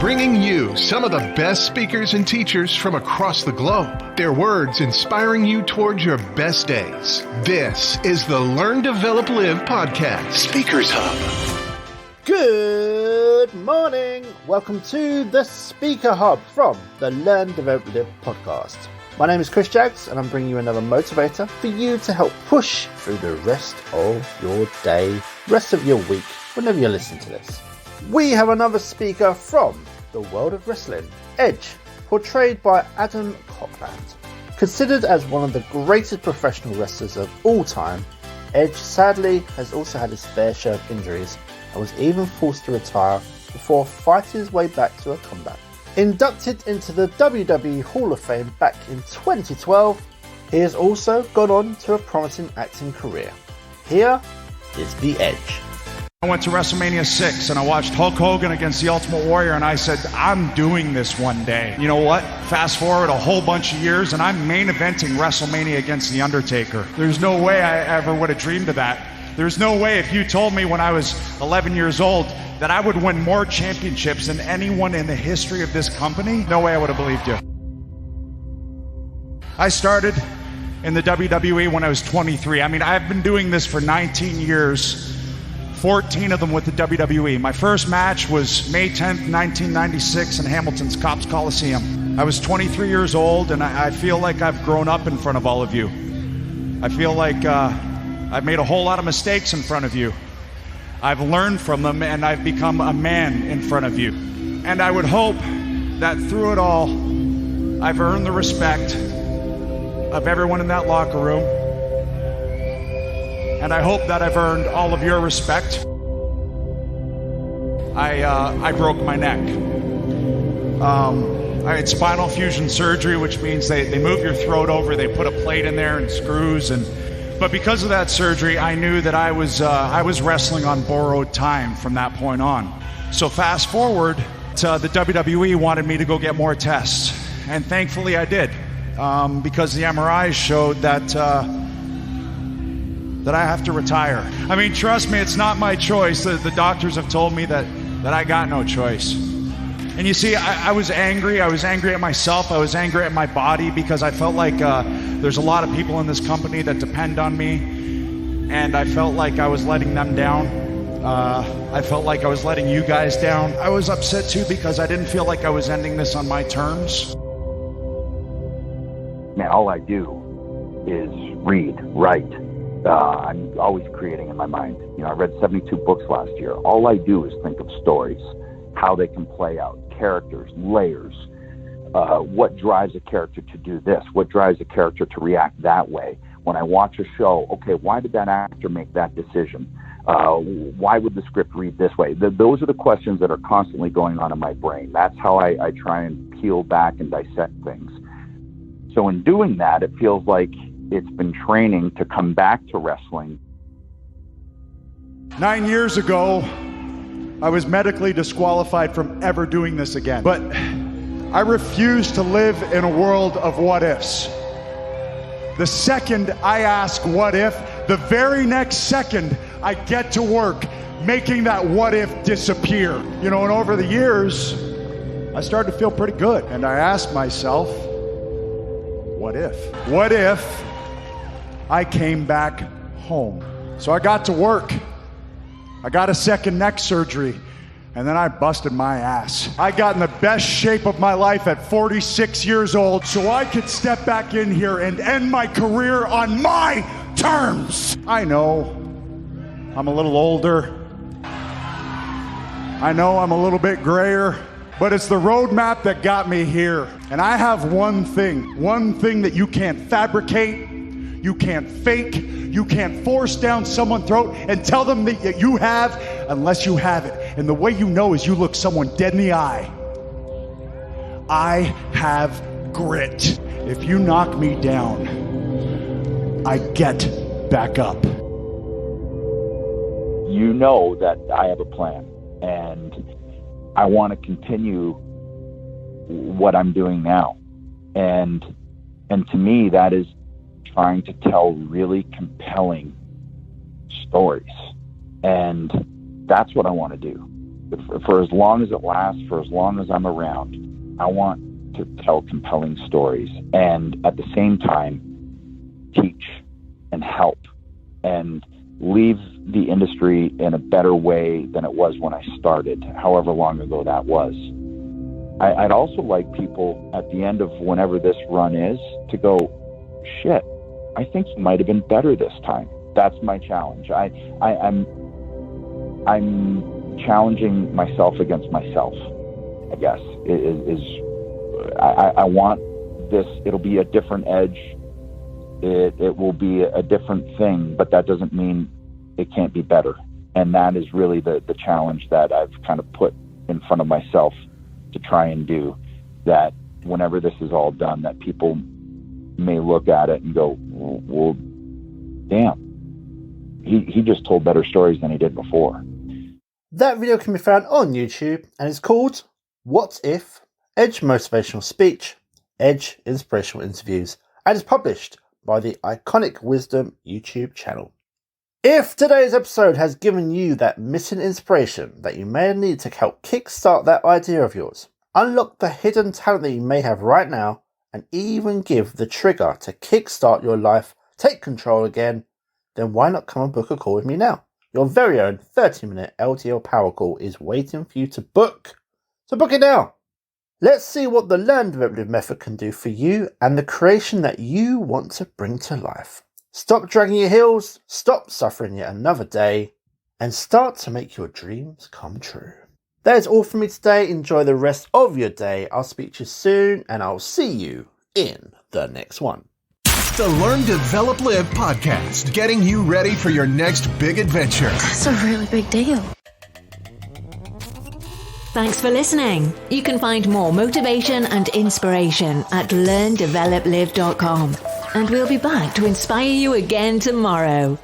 bringing you some of the best speakers and teachers from across the globe. Their words inspiring you towards your best days. This is the Learn, Develop, Live podcast, Speakers Hub. Good morning. Welcome to the Speaker Hub from the Learn, Develop, Live podcast. My name is Chris Jaggs, and I'm bringing you another motivator for you to help push through the rest of your day, rest of your week, whenever you listen to this. We have another speaker from the world of wrestling, Edge, portrayed by Adam Copeland. Considered as one of the greatest professional wrestlers of all time, Edge sadly has also had his fair share of injuries and was even forced to retire before fighting his way back to a comeback. Inducted into the WWE Hall of Fame back in 2012, he has also gone on to a promising acting career. Here is The Edge. I went to WrestleMania 6 and I watched Hulk Hogan against the Ultimate Warrior, and I said, I'm doing this one day. You know what? Fast forward a whole bunch of years and I'm main eventing WrestleMania against The Undertaker. There's no way I ever would have dreamed of that. There's no way if you told me when I was 11 years old that I would win more championships than anyone in the history of this company, no way I would have believed you. I started in the WWE when I was 23. I mean, I've been doing this for 19 years, 14 of them with the WWE. My first match was May 10th, 1996 in Hamilton's Copps Coliseum. I was 23 years old, and I feel like I've grown up in front of all of you. I feel like I've made a whole lot of mistakes in front of you. I've learned from them, and I've become a man in front of you. And I would hope that through it all, I've earned the respect of everyone in that locker room. And I hope that I've earned all of your respect. I broke my neck. I had spinal fusion surgery, which means they move your throat over, they put a plate in there and screws, but because of that surgery, I knew that I was wrestling on borrowed time from that point on. So fast forward to the WWE wanted me to go get more tests, and thankfully I did, because the MRIs showed that I have to retire. I mean, trust me, it's not my choice. The doctors have told me that I got no choice. And you see, I was angry. I was angry at myself. I was angry at my body because I felt like there's a lot of people in this company that depend on me, and I felt like I was letting them down. I felt like I was letting you guys down. I was upset too because I didn't feel like I was ending this on my terms. Man, all I do is read, write. I'm always creating in my mind. You know, I read 72 books last year. All I do is think of stories, how they can play out, characters, layers, what drives a character to do this, what drives a character to react that way. When I watch a show, okay, why did that actor make that decision? Why would the script read this way? Those are the questions that are constantly going on in my brain. That's how I try and peel back and dissect things. So in doing that, it feels like it's been training to come back to wrestling. 9 years ago, I was medically disqualified from ever doing this again. But I refuse to live in a world of what ifs. The second I ask what if, the very next second I get to work making that what if disappear. You know, and over the years, I started to feel pretty good. And I asked myself, what if? What if I came back home? So I got to work. I got a second neck surgery, and then I busted my ass. I got in the best shape of my life at 46 years old so I could step back in here and end my career on my terms. I know I'm a little older. I know I'm a little bit grayer, but it's the roadmap that got me here. And I have one thing that you can't fabricate, you can't fake, you can't force down someone's throat and tell them that you have unless you have it. And the way you know is you look someone dead in the eye. I have grit. If you knock me down, I get back up. You know that I have a plan, and I want to continue what I'm doing now. And to me, that is trying to tell really compelling stories. And that's what I want to do. for as long as it lasts, for as long as I'm around, I want to tell compelling stories and at the same time teach and help and leave the industry in a better way than it was when I started, however long ago that was. I'd also like people at the end of whenever this run is to go, shit, I think you might have been better this time. That's my challenge. I'm challenging myself against myself, I guess, I want this. It'll be a different Edge. It will be a different thing, but that doesn't mean it can't be better. And that is really the challenge that I've kind of put in front of myself to try and do, that whenever this is all done, that people may look at it and go, well, damn, he just told better stories than he did before. That video can be found on YouTube and is called What If? Edge Motivational Speech, Edge Inspirational Interviews, and is published by the Iconic Wisdom YouTube channel. If today's episode has given you that missing inspiration that you may need to help kickstart that idea of yours, unlock the hidden talent that you may have right now, and even give the trigger to kickstart your life, take control again, then why not come and book a call with me now? Your very own 30-minute LTL power call is waiting for you to book. So book it now. Let's see what the Learn, Develop, Live method can do for you and the creation that you want to bring to life. Stop dragging your heels, stop suffering yet another day, and start to make your dreams come true. That is all from me today. Enjoy the rest of your day. I'll speak to you soon, and I'll see you in the next one. The Learn, Develop, Live podcast, getting you ready for your next big adventure. That's a really big deal. Thanks for listening. You can find more motivation and inspiration at learndeveloplive.com. And we'll be back to inspire you again tomorrow.